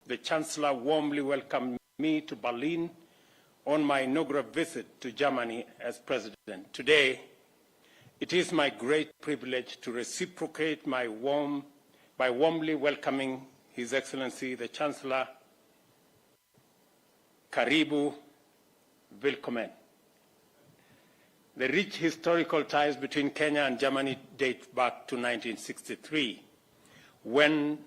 the Chancellor warmly welcomed me to Berlin on my inaugural visit to Germany as President. Today, it is my great privilege to reciprocate by warmly welcoming His Excellency the Chancellor. Karibu, willkommen. The rich historical ties between Kenya and Germany date back to 1963, when,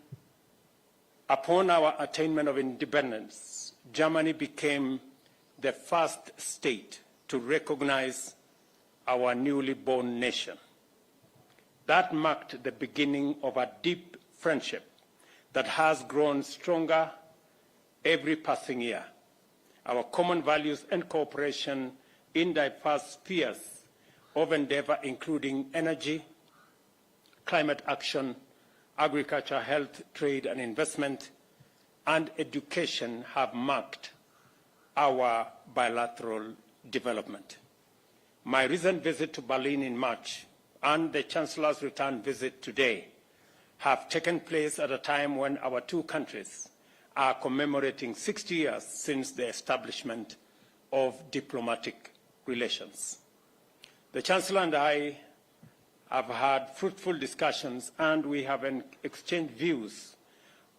upon our attainment of independence, Germany became the first state to recognize our newly born nation. That marked the beginning of a deep friendship that has grown stronger every passing year. Our common values and cooperation in diverse spheres of endeavor, including energy, climate action, agriculture, health, trade and investment, and education, have marked our bilateral development. My recent visit to Berlin in March and the Chancellor's return visit today have taken place at a time when our two countries are commemorating 60 years since the establishment of diplomatic relations. The Chancellor and I have had fruitful discussions, and we have exchanged views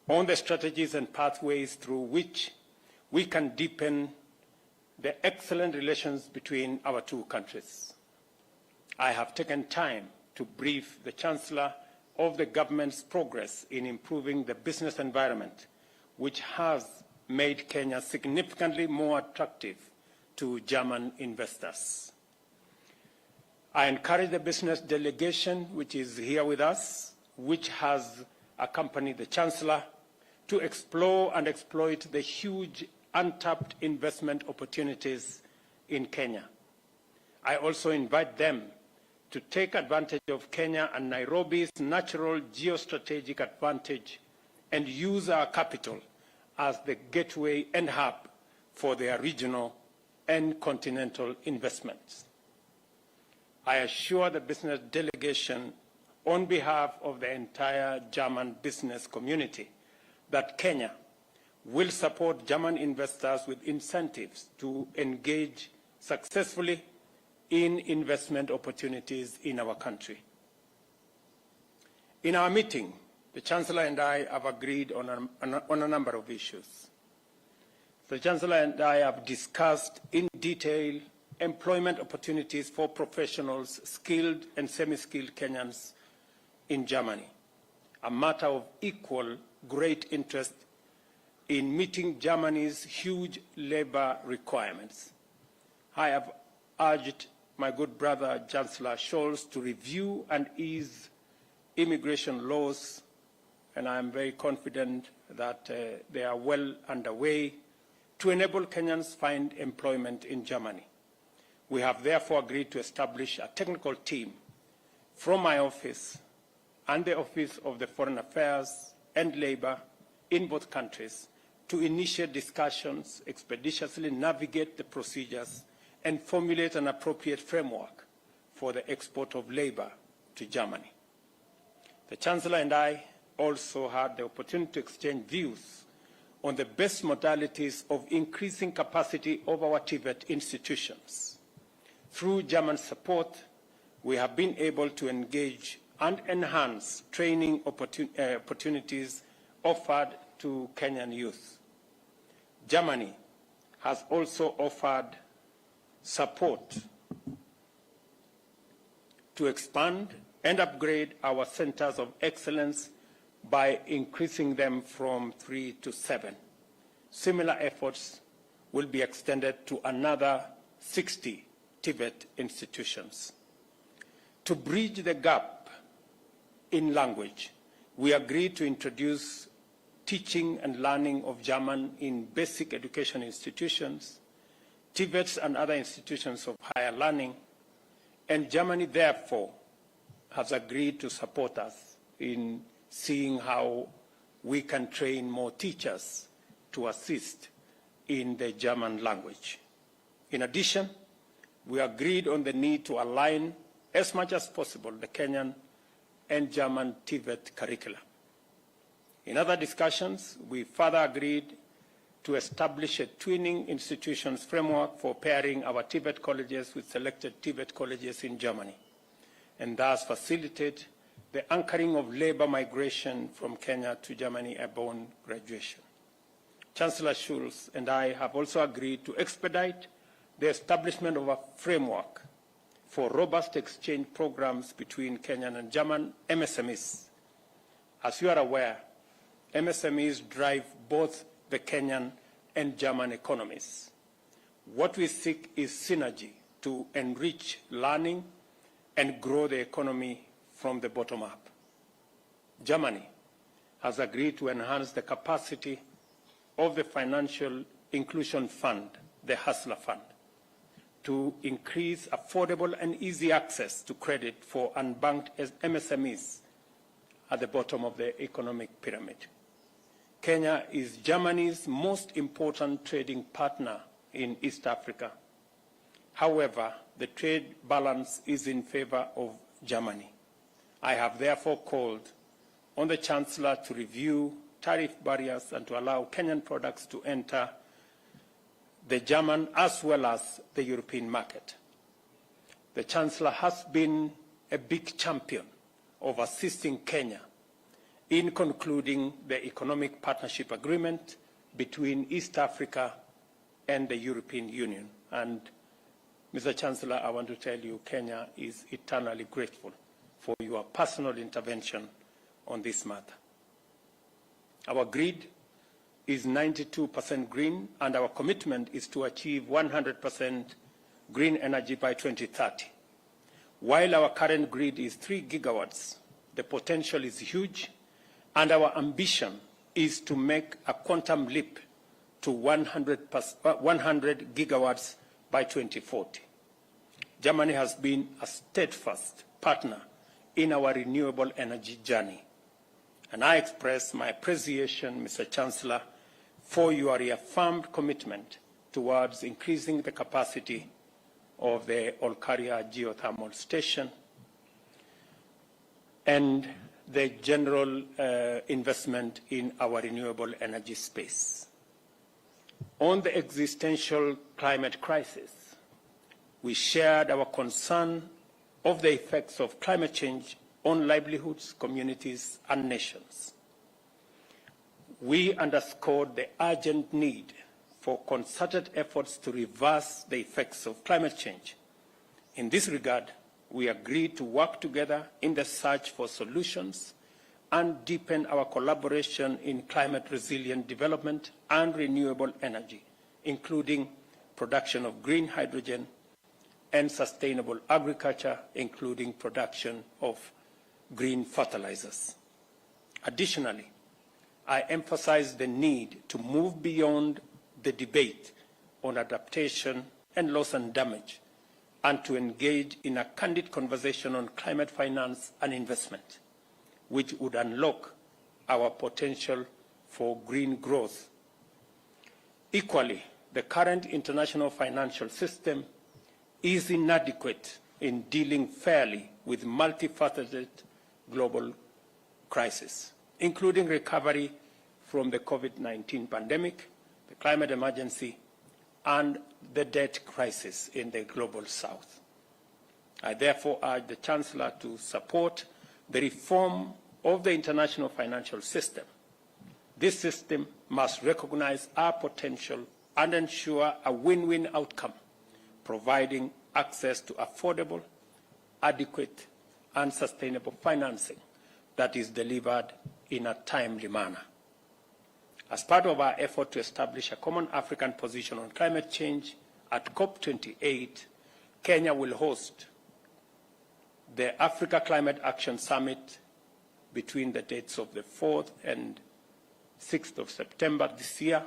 on the strategies and pathways through which we can deepen the excellent relations between our two countries. I have taken time to brief the Chancellor of the government's progress in improving the business environment, which has made Kenya significantly more attractive to German investors. I encourage the business delegation, which is here with us, which has accompanied the Chancellor, to explore and exploit the huge untapped investment opportunities in Kenya. I also invite them to take advantage of Kenya and Nairobi's natural geostrategic advantage and use our capital as the gateway and hub for their regional and continental investments. I assure the business delegation, on behalf of the entire German business community, that Kenya will support German investors with incentives to engage successfully in investment opportunities in our country. In our meeting, the Chancellor and I have agreed on a number of issues. The Chancellor and I have discussed in detail employment opportunities for professionals, skilled and semi-skilled Kenyans in Germany, a matter of equal great interest in meeting Germany's huge labor requirements. I have urged my good brother, Chancellor Scholz, to review and ease immigration laws, and I am very confident that they are well underway to enable Kenyans find employment in Germany. We have therefore agreed to establish a technical team from my office and the Office of the Foreign Affairs and Labor in both countries to initiate discussions, expeditiously navigate the procedures, and formulate an appropriate framework for the export of labor to Germany. The Chancellor and I also had the opportunity to exchange views on the best modalities of increasing capacity of our TVET institutions. Through German support, we have been able to engage and enhance training opportunities offered to Kenyan youth. Germany has also offered support to expand and upgrade our centers of excellence by increasing them from 3 to 7. Similar efforts will be extended to another 60 TVET institutions. To bridge the gap in language, we agreed to introduce teaching and learning of German in basic education institutions, TVETs and other institutions of higher learning, and Germany therefore has agreed to support us in seeing how we can train more teachers to assist in the German language. In addition, we agreed on the need to align as much as possible the Kenyan and German TVET curricula. In other discussions, we further agreed to establish a twinning institutions framework for pairing our Tibet colleges with selected Tibet colleges in Germany, and thus facilitate the anchoring of labor migration from Kenya to Germany upon graduation. Chancellor Scholz and I have also agreed to expedite the establishment of a framework for robust exchange programs between Kenyan and German MSMEs. As you are aware, MSMEs drive both the Kenyan and German economies. What we seek is synergy to enrich learning and grow the economy from the bottom up. Germany has agreed to enhance the capacity of the Financial Inclusion Fund, the Hustler Fund, to increase affordable and easy access to credit for unbanked MSMEs at the bottom of the economic pyramid. Kenya is Germany's most important trading partner in East Africa. However, the trade balance is in favor of Germany. I have therefore called on the Chancellor to review tariff barriers and to allow Kenyan products to enter the German as well as the European market. The Chancellor has been a big champion of assisting Kenya in concluding the economic partnership agreement between East Africa and the European Union. And Mr. Chancellor, I want to tell you, Kenya is eternally grateful for your personal intervention on this matter. Our grid is 92% green, and our commitment is to achieve 100% green energy by 2030. While our current grid is 3 gigawatts, the potential is huge, and our ambition is to make a quantum leap to 100 gigawatts by 2040. Germany has been a steadfast partner in our renewable energy journey, and I express my appreciation, Mr. Chancellor, for your reaffirmed commitment towards increasing the capacity of the Olkaria geothermal station and the general investment in our renewable energy space. On the existential climate crisis, we shared our concern of the effects of climate change on livelihoods, communities, and nations. We underscored the urgent need for concerted efforts to reverse the effects of climate change. In this regard, we agreed to work together in the search for solutions and deepen our collaboration in climate-resilient development and renewable energy, including production of green hydrogen and sustainable agriculture, including production of green fertilizers. Additionally, I emphasized the need to move beyond the debate on adaptation and loss and damage, and to engage in a candid conversation on climate finance and investment, which would unlock our potential for green growth. Equally, the current international financial system is inadequate in dealing fairly with multifaceted global crises, including recovery from the COVID-19 pandemic, the climate emergency, and the debt crisis in the global south. I therefore urge the Chancellor to support the reform of the international financial system. This system must recognize our potential and ensure a win-win outcome, providing access to affordable, adequate, and sustainable financing that is delivered in a timely manner. As part of our effort to establish a common African position on climate change, at COP28, Kenya will host the Africa Climate Action Summit between the dates of the 4th and 6th of September this year.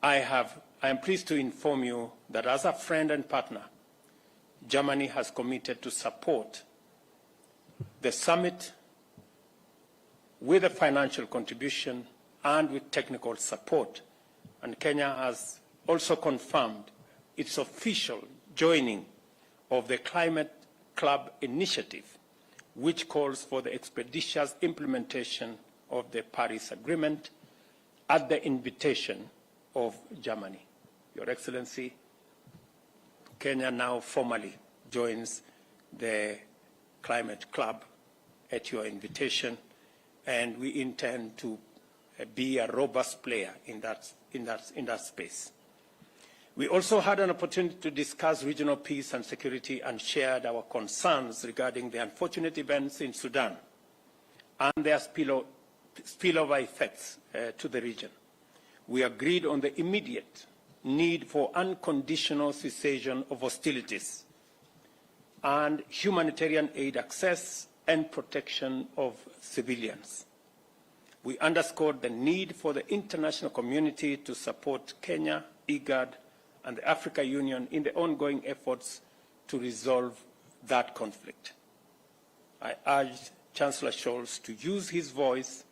I am pleased to inform you that as a friend and partner, Germany has committed to support the summit with a financial contribution and with technical support. And Kenya has also confirmed its official joining of the Climate Club initiative, which calls for the expeditious implementation of the Paris Agreement at the invitation of Germany. Your Excellency, Kenya now formally joins the Climate Club at your invitation, and we intend to be a robust player in that space. We also had an opportunity to discuss regional peace and security and shared our concerns regarding the unfortunate events in Sudan and their spillover effects to the region. We agreed on the immediate need for unconditional cessation of hostilities and humanitarian aid access and protection of civilians. We underscored the need for the international community to support Kenya, IGAD, and the African Union in the ongoing efforts to resolve that conflict. I urged Chancellor Scholz to use his voice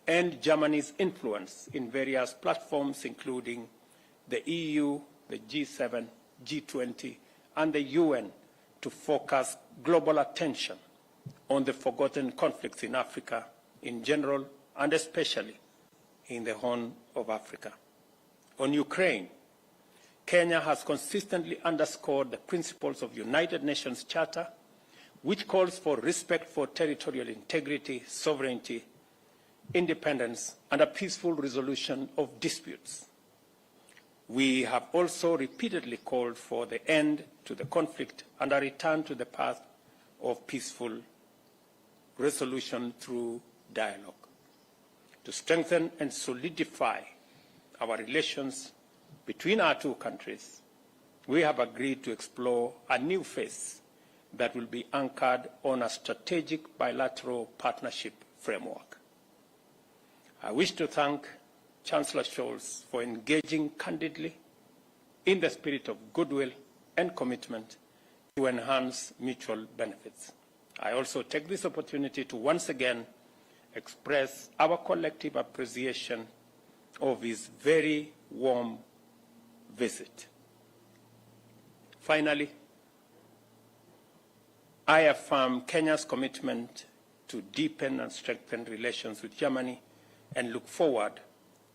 and Germany's influence in various platforms, including the EU, the G7, G20, and the UN, to focus global attention on the forgotten conflicts in Africa in general and especially in the Horn of Africa. On Ukraine, Kenya has consistently underscored the principles of United Nations Charter, which calls for respect for territorial integrity, sovereignty, independence, and a peaceful resolution of disputes. We have also repeatedly called for the end to the conflict and a return to the path of peaceful resolution through dialogue. To strengthen and solidify our relations between our two countries, we have agreed to explore a new phase that will be anchored on a strategic bilateral partnership framework. I wish to thank Chancellor Scholz for engaging candidly in the spirit of goodwill and commitment to enhance mutual benefits. I also take this opportunity to once again express our collective appreciation of his very warm visit. Finally, I affirm Kenya's commitment to deepen and strengthen relations with Germany and look forward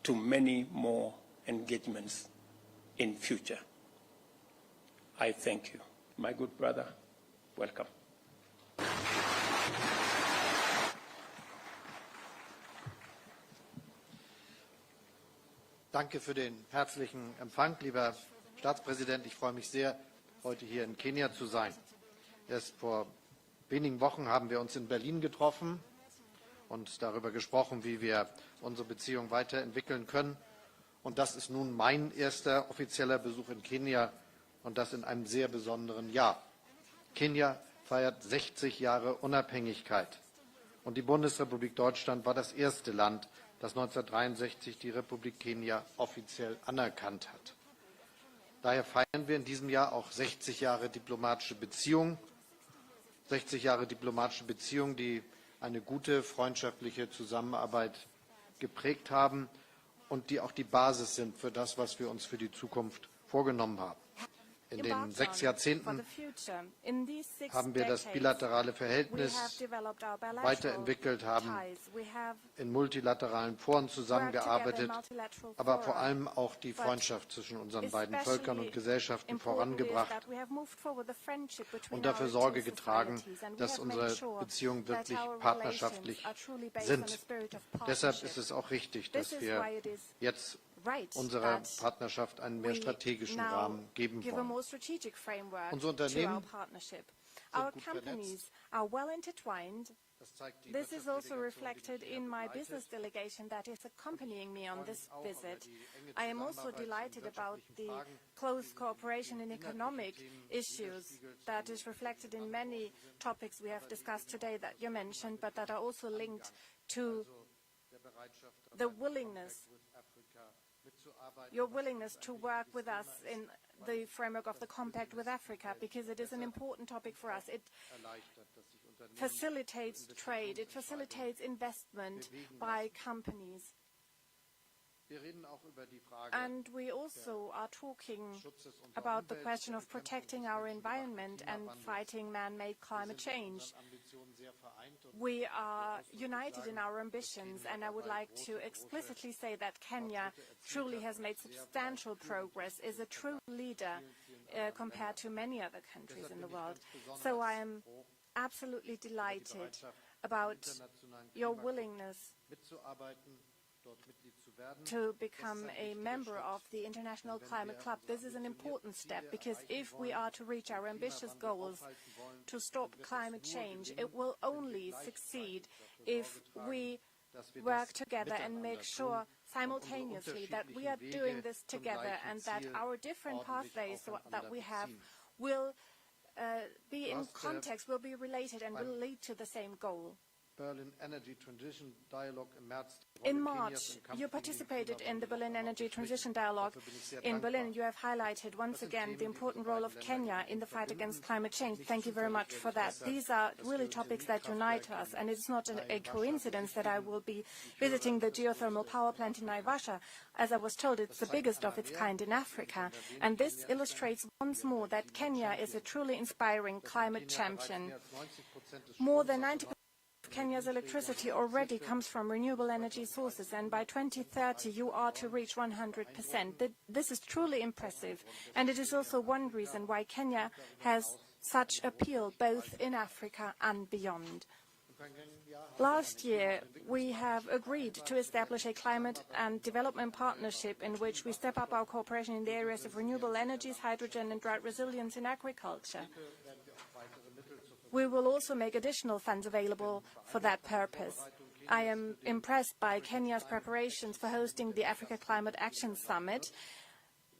to many more engagements in future. I thank you. My good brother, welcome. Danke für den herzlichen Empfang, lieber Staatspräsident. Ich freue mich sehr, heute hier in Kenia zu sein. Erst vor wenigen Wochen haben wir uns in Berlin getroffen und darüber gesprochen, wie wir unsere Beziehung weiterentwickeln können. Und das ist nun mein erster offizieller Besuch in Kenia, und das in einem sehr besonderen Jahr. Kenia feiert 60 Jahre Unabhängigkeit. Und die Bundesrepublik Deutschland war das erste Land, das 1963 die Republik Kenia offiziell anerkannt hat. Daher feiern wir in diesem Jahr auch 60 Jahre diplomatische Beziehungen. 60 Jahre diplomatische Beziehungen, die eine gute freundschaftliche Zusammenarbeit geprägt haben und die auch die Basis sind für das, was wir uns für die Zukunft vorgenommen haben. In den 6 Jahrzehnten haben wir das bilaterale Verhältnis weiterentwickelt, haben in multilateralen Foren zusammengearbeitet, aber vor allem auch die Freundschaft zwischen unseren beiden Völkern und Gesellschaften vorangebracht und dafür Sorge getragen, dass unsere Beziehungen wirklich partnerschaftlich sind. Deshalb ist es auch richtig, dass wir jetzt unserer Partnerschaft einen mehr strategischen Rahmen geben wollen. Unsere Unternehmen sind gut vernetzt. This is also reflected in my business delegation that is accompanying me on this visit. I am also delighted about the close cooperation in economic issues that is reflected in many topics we have discussed today that you mentioned, but that are also linked to the your willingness to work with us in the framework of the Compact with Africa, because it is an important topic for us. It facilitates trade, it facilitates investment by companies. And we also are talking about the question of protecting our environment and fighting man-made climate change. We are united in our ambitions, and I would like to explicitly say that Kenya truly has made substantial progress, is a true leader compared to many other countries in the world. So I am absolutely delighted about your willingness to become a member of the International Climate Club. This is an important step, because if we are to reach our ambitious goals to stop climate change, it will only succeed if we work together and make sure simultaneously that we are doing this together, and that our different pathways that we have will be in context, will be related, and will lead to the same goal. In March, you participated in the Berlin Energy Transition Dialogue in Berlin. You have highlighted once again the important role of Kenya in the fight against climate change. Thank you very much for that. These are really topics that unite us, and it's not a coincidence that I will be visiting the geothermal power plant in Naivasha. As I was told, it's the biggest of its kind in Africa, and this illustrates once more that Kenya is a truly inspiring climate champion. More than 90% Kenya's electricity already comes from renewable energy sources, and by 2030 you are to reach 100%. This is truly impressive, and it is also one reason why Kenya has such appeal both in Africa and beyond. Last year, we have agreed to establish a climate and development partnership in which we step up our cooperation in the areas of renewable energies, hydrogen and drought resilience in agriculture. We will also make additional funds available for that purpose. I am impressed by Kenya's preparations for hosting the Africa Climate Action Summit,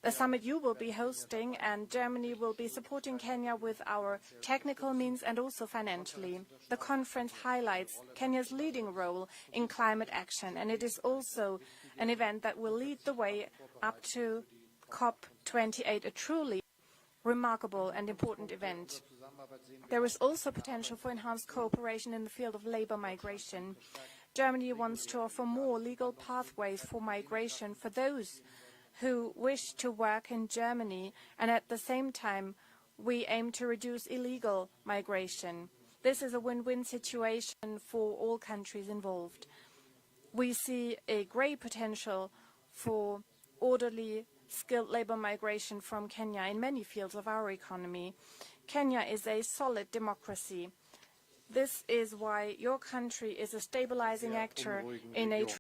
a summit you will be hosting, and Germany will be supporting Kenya with our technical means and also financially. The conference highlights Kenya's leading role in climate action, and it is also an event that will lead the way up to COP28, a truly remarkable and important event. There is also potential for enhanced cooperation in the field of labor migration. Germany wants to offer more legal pathways for migration for those who wish to work in Germany, and at the same time we aim to reduce illegal migration. This is a win-win situation for all countries involved. We see a great potential for orderly, skilled labor migration from Kenya in many fields of our economy. Kenya is a solid democracy. This is why your country is a stabilizing actor in a